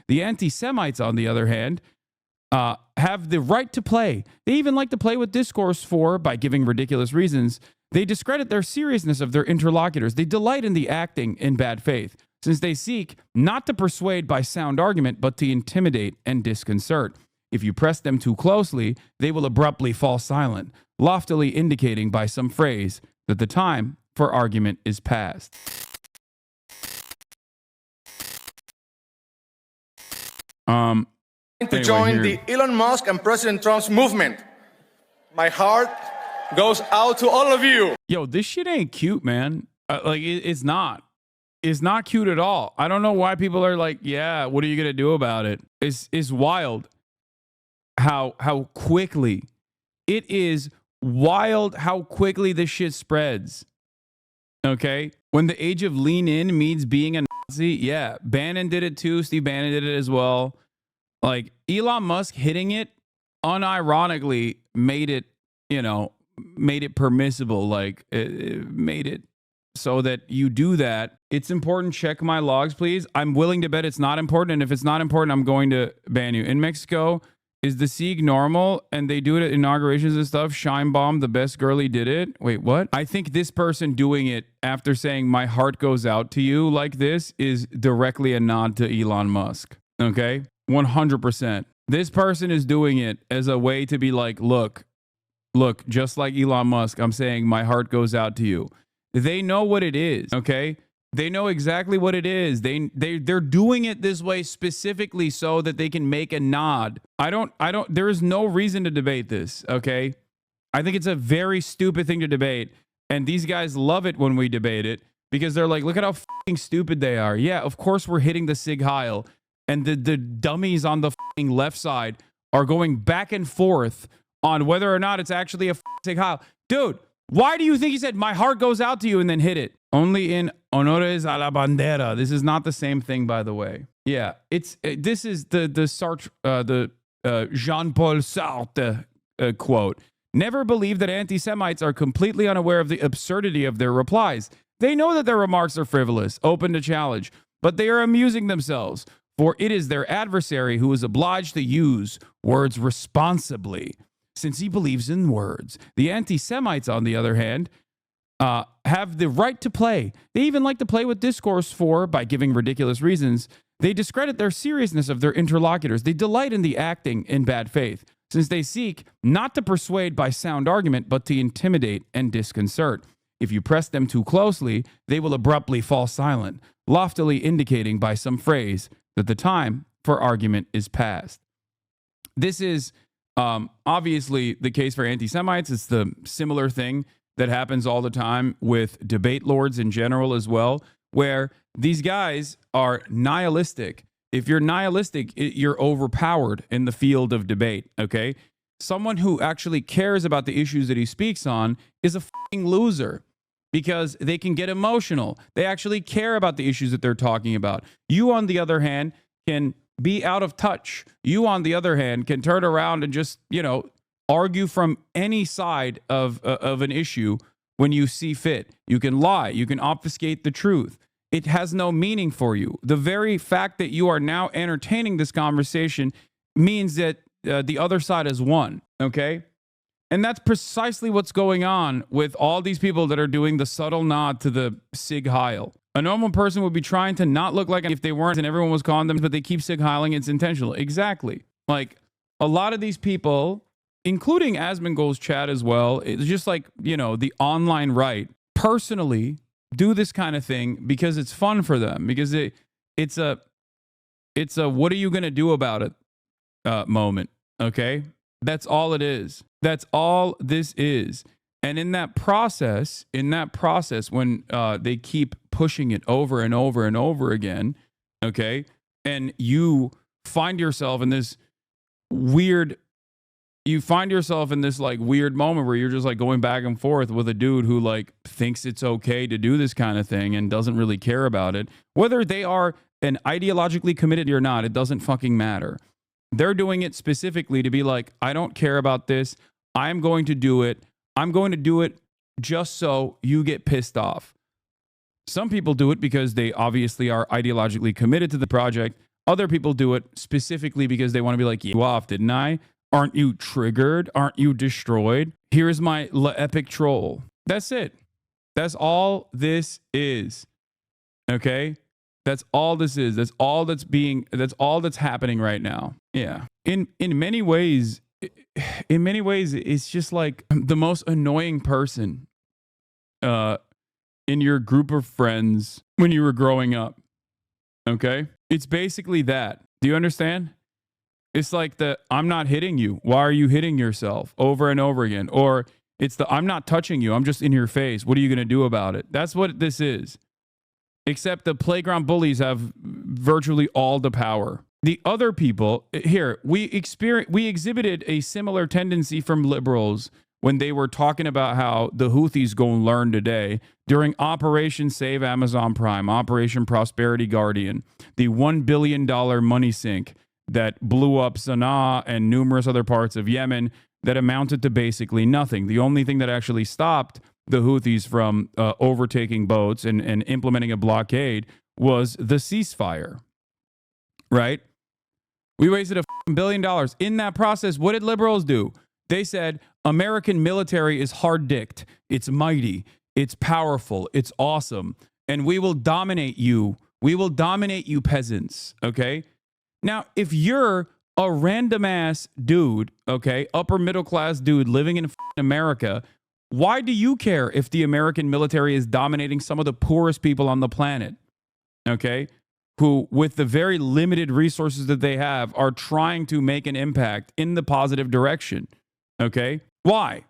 The anti-Semites, on the other hand, have the right to play. They even like to play with discourse for, by giving ridiculous reasons, they discredit their seriousness of their interlocutors. They delight in the acting in bad faith, since they seek not to persuade by sound argument, but to intimidate and disconcert. If you press them too closely, they will abruptly fall silent, loftily indicating by some phrase that the time for argument is past. To join the Elon Musk and President Trump's movement. My heart goes out to all of you. Yo, this shit ain't cute, man. It's not. It's not cute at all. I don't know why people are like, yeah, what are you going to do about it? It's wild how quickly it is wild how quickly this shit spreads. Okay? When the age of lean in means being a Nazi, yeah, Bannon did it too. Steve Bannon did it as well. Like Elon Musk hitting it unironically made it permissible. Like it made it so that you do that. It's important. Check my logs, please. I'm willing to bet it's not important. And if it's not important, I'm going to ban you. In Mexico, is the Sieg normal? And they do it at inaugurations and stuff. Shine Bomb, the best girlie, did it. Wait, what? I think this person doing it after saying my heart goes out to you like this is directly a nod to Elon Musk. Okay? 100%. This person is doing it as a way to be like, look, just like Elon Musk, I'm saying my heart goes out to you. They know what it is, okay? They know exactly what it is. They're doing it this way specifically so that they can make a nod. There is no reason to debate this, okay? I think it's a very stupid thing to debate. And these guys love it when we debate it because they're like, look at how fucking stupid they are. Yeah, of course we're hitting the Sig Heil. And the dummies on the left side are going back and forth on whether or not it's actually a Sig Heil. Dude, why do you think he said, my heart goes out to you and then hit it? Only in honores a la bandera. This is not the same thing, by the way. Yeah, this is the Jean-Paul Sartre quote. Never believe that anti-Semites are completely unaware of the absurdity of their replies. They know that their remarks are frivolous, open to challenge, but they are amusing themselves. For it is their adversary who is obliged to use words responsibly, since he believes in words. The anti-Semites, on the other hand, have the right to play. They even like to play with discourse for, by giving ridiculous reasons, they discredit their seriousness of their interlocutors. They delight in the acting in bad faith, since they seek not to persuade by sound argument, but to intimidate and disconcert. If you press them too closely, they will abruptly fall silent, loftily indicating by some phrase that the time for argument is past. This is obviously the case for anti-Semites. It's the similar thing that happens all the time with debate lords in general as well, where these guys are nihilistic. If you're nihilistic, you're overpowered in the field of debate, okay? Someone who actually cares about the issues that he speaks on is a fucking loser, because they can get emotional. They actually care about the issues that they're talking about. You, on the other hand, can be out of touch. You, on the other hand, can turn around and just, argue from any side of an issue when you see fit. You can lie. You can obfuscate the truth. It has no meaning for you. The very fact that you are now entertaining this conversation means that the other side has won, okay? And that's precisely what's going on with all these people that are doing the subtle nod to the Sig Heil. A normal person would be trying to not look like if they weren't and everyone was calling them, but they keep Sig Heiling. It's intentional. Exactly. Like a lot of these people, including Asmongold's chat as well, it's just like, the online right, personally do this kind of thing because it's fun for them, because it's a what are you going to do about it moment, okay? That's all it is. That's all this is. And in that process, when they keep pushing it over and over and over again, okay, and you find yourself in this weird moment where you're just like going back and forth with a dude who like thinks it's okay to do this kind of thing and doesn't really care about it. Whether they are an ideologically committed or not, it doesn't fucking matter. They're doing it specifically to be like, I don't care about this. I'm going to do it. I'm going to do it just so you get pissed off. Some people do it because they obviously are ideologically committed to the project. Other people do it specifically because they want to be like, you off, didn't I? Aren't you triggered? Aren't you destroyed? Here's my epic troll. That's it. That's all this is. Okay? That's all this is. That's all that's happening right now. Yeah. In many ways, it's just like the most annoying person in your group of friends when you were growing up. Okay? It's basically that. Do you understand? It's like the I'm not hitting you. Why are you hitting yourself over and over again? Or it's the I'm not touching you. I'm just in your face. What are you going to do about it? That's what this is. Except the playground bullies have virtually all the power. The other people here, we exhibited a similar tendency from liberals when they were talking about how the Houthis going to learn today during Operation Save Amazon Prime, Operation Prosperity Guardian, the $1 billion money sink that blew up Sana'a and numerous other parts of Yemen that amounted to basically nothing. The only thing that actually stopped the Houthis from overtaking boats and implementing a blockade was the ceasefire, right? We wasted $1 billion. In that process, what did liberals do? They said, American military is hard-dicked. It's mighty. It's powerful. It's awesome. And we will dominate you. We will dominate you peasants, okay? Now, if you're a random-ass dude, okay, upper-middle-class dude living in America, why do you care if the American military is dominating some of the poorest people on the planet, okay? Who, with the very limited resources that they have, are trying to make an impact in the positive direction, okay? Why?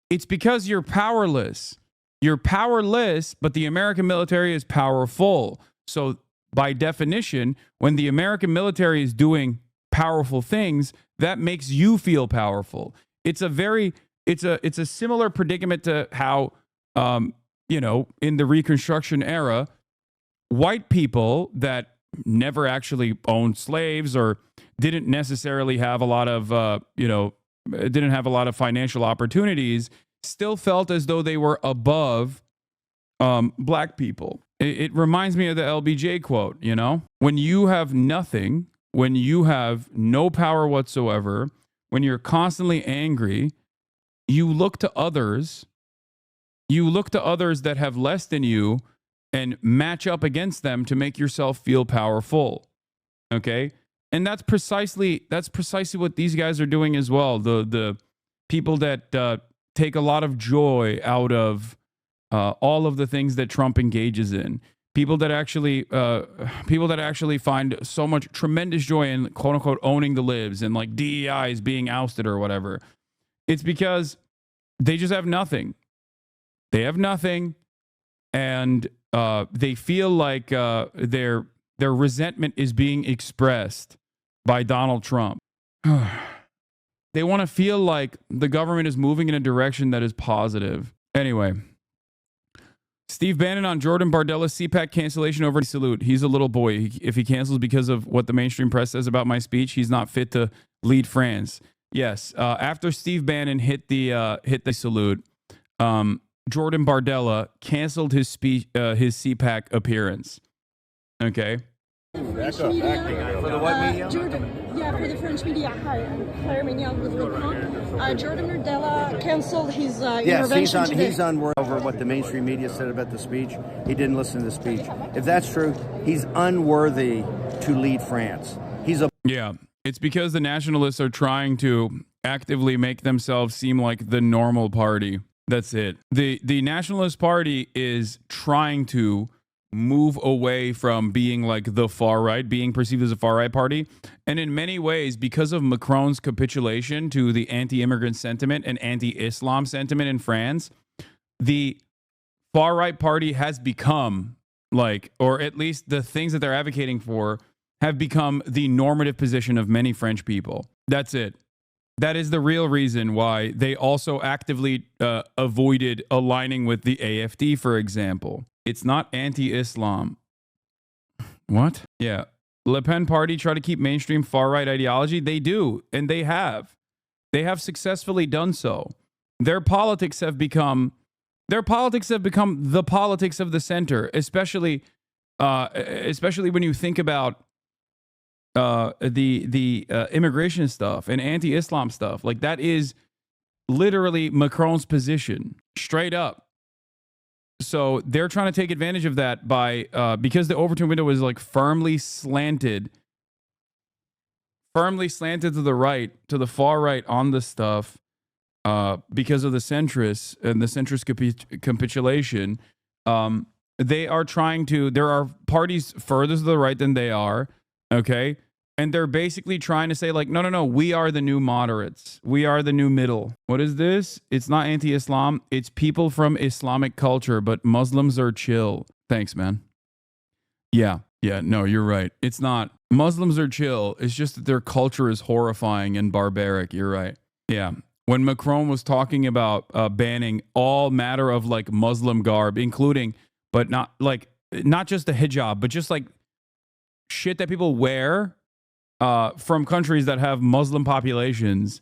It's because you're powerless. You're powerless, but the American military is powerful. So, by definition, when the American military is doing powerful things, that makes you feel powerful. It's a similar predicament to how, in the Reconstruction era, white people that never actually owned slaves or didn't necessarily have a lot of, didn't have a lot of financial opportunities, still felt as though they were above black people. It reminds me of the LBJ quote, when you have nothing, when you have no power whatsoever, when you're constantly angry, you look to others that have less than you and match up against them to make yourself feel powerful. Okay? And that's precisely what these guys are doing as well. The people that take a lot of joy out of all of the things that Trump engages in. People that actually find so much tremendous joy in quote unquote owning the libs and like DEI is being ousted or whatever. It's because they just have nothing. They have nothing, and they feel like their resentment is being expressed by Donald Trump. They want to feel like the government is moving in a direction that is positive. Anyway, Steve Bannon on Jordan Bardella's CPAC cancellation over salute. He's a little boy. If he cancels because of what the mainstream press says about my speech, he's not fit to lead France. Yes. After Steve Bannon hit the salute, Jordan Bardella canceled his speech, his CPAC appearance. Okay. Back up. For the what media? Jordan, yeah, for the French media. Hi, I'm Claire Mignon with Le Point. Jordan Bardella canceled his intervention today. He's unworthy over what the mainstream media said about the speech. He didn't listen to the speech. If that's true, he's unworthy to lead France. Yeah, it's because the nationalists are trying to actively make themselves seem like the normal party. That's it. The Nationalist Party is trying to move away from being like the far right, being perceived as a far right party. And in many ways, because of Macron's capitulation to the anti-immigrant sentiment and anti-Islam sentiment in France, the far right party has become like, or at least the things that they're advocating for have become the normative position of many French people. That's it. That is the real reason why they also actively avoided aligning with the AfD, for example. It's not anti-Islam. What? Yeah. Le Pen party try to keep mainstream far-right ideology? They do, and they have. They have successfully done so. Their politics have become the politics of the center, especially when you think about immigration stuff and anti-Islam stuff. Like, that is literally Macron's position, straight up. So they're trying to take advantage of that by because the Overton window is like firmly slanted to the right, to the far right on the stuff, because of the centrists and the centrist capitulation. They are trying to. There are parties further to the right than they are. Okay. And they're basically trying to say, like, no, we are the new moderates. We are the new middle. What is this? It's not anti-Islam. It's people from Islamic culture, but Muslims are chill. Thanks, man. Yeah, no, you're right. It's not. Muslims are chill. It's just that their culture is horrifying and barbaric. You're right. Yeah. When Macron was talking about banning all matter of, like, Muslim garb, including, but not just the hijab, but just, like, shit that people wear from countries that have Muslim populations,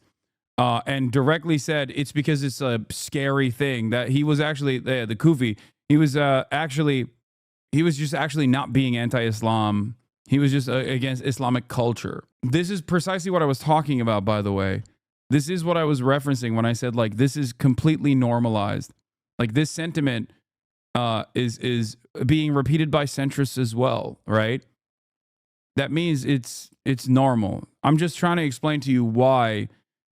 and directly said it's because it's a scary thing, that he was actually, the Kufi, he was just actually not being anti-Islam. He was just against Islamic culture. This is precisely what I was talking about, by the way. This is what I was referencing when I said, like, this is completely normalized. Like, this sentiment is being repeated by centrists as well, right? That means it's normal. I'm just trying to explain to you why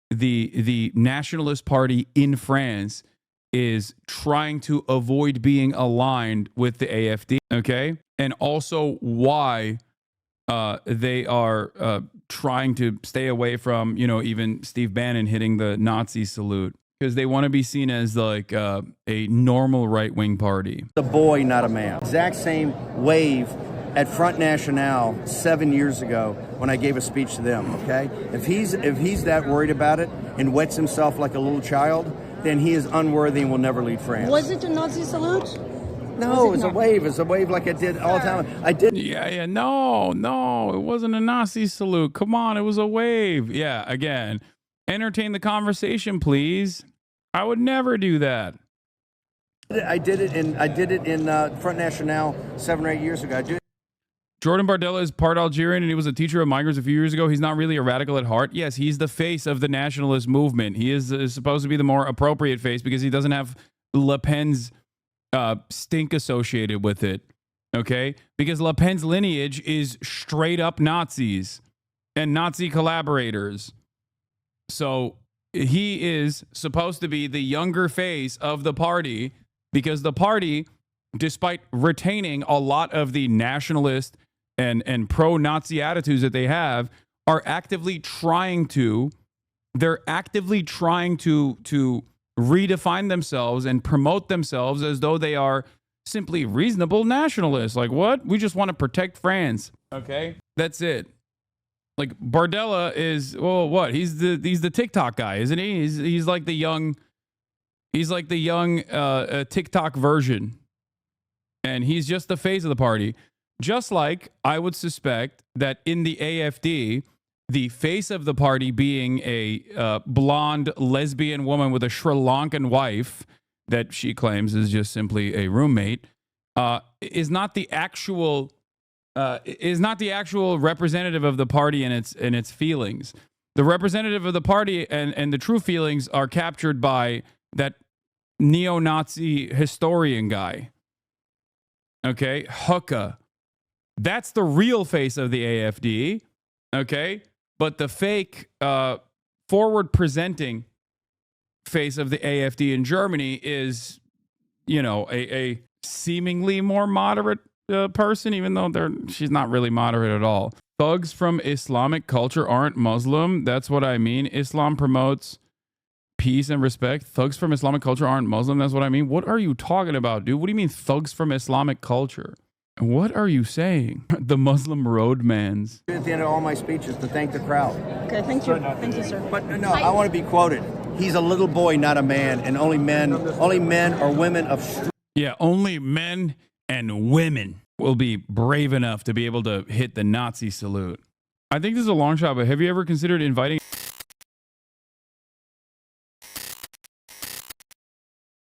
the Nationalist Party in France is trying to avoid being aligned with the AFD, okay? And also why they are trying to stay away from, even Steve Bannon hitting the Nazi salute, because they want to be seen as, like, a normal right-wing party. A boy, not a man. Exact same wave at Front National 7 years ago when I gave a speech to them, okay? If he's that worried about it and wets himself like a little child, then he is unworthy and will never lead France. Was it a Nazi salute? No, it's a wave. It's a wave like I did all the time. I did. Yeah. No, it wasn't a Nazi salute. Come on, it was a wave. Yeah, again, entertain the conversation, please. I would never do that. I did it in Front National 7 or 8 years ago. Jordan Bardella is part Algerian, and he was a teacher of migrants a few years ago. He's not really a radical at heart. Yes, he's the face of the nationalist movement. He is supposed to be the more appropriate face because he doesn't have Le Pen's stink associated with it, okay? Because Le Pen's lineage is straight up Nazis and Nazi collaborators. So he is supposed to be the younger face of the party because the party, despite retaining a lot of the nationalist and pro-Nazi attitudes that they have, are actively trying to redefine themselves and promote themselves as though they are simply reasonable nationalists. Like, what? We just want to protect France. Okay? That's it. Like, Bardella is, well, what? He's the TikTok guy, isn't he? He's like the young TikTok version. And he's just the face of the party. Just like I would suspect that in the AFD, the face of the party being a blonde lesbian woman with a Sri Lankan wife that she claims is just simply a roommate, is not the actual representative of the party and its feelings. The representative of the party and the true feelings are captured by that neo-Nazi historian guy. Okay, Hucka. That's the real face of the AFD. Okay, but the fake, forward-presenting face of the AFD in Germany is, a seemingly more moderate person, even though she's not really moderate at all. Thugs from Islamic culture aren't Muslim. That's what I mean. Islam promotes peace and respect. Thugs from Islamic culture aren't Muslim. That's what I mean. What are you talking about, dude? What do you mean thugs from Islamic culture? What are you saying? The Muslim roadmans. At the end of all my speeches to thank the crowd. Okay, thank you. Thank you, sir. But no, I want to be quoted. He's a little boy, not a man, and only men or women of... Yeah, only men and women will be brave enough to be able to hit the Nazi salute. I think this is a long shot, but have you ever considered inviting...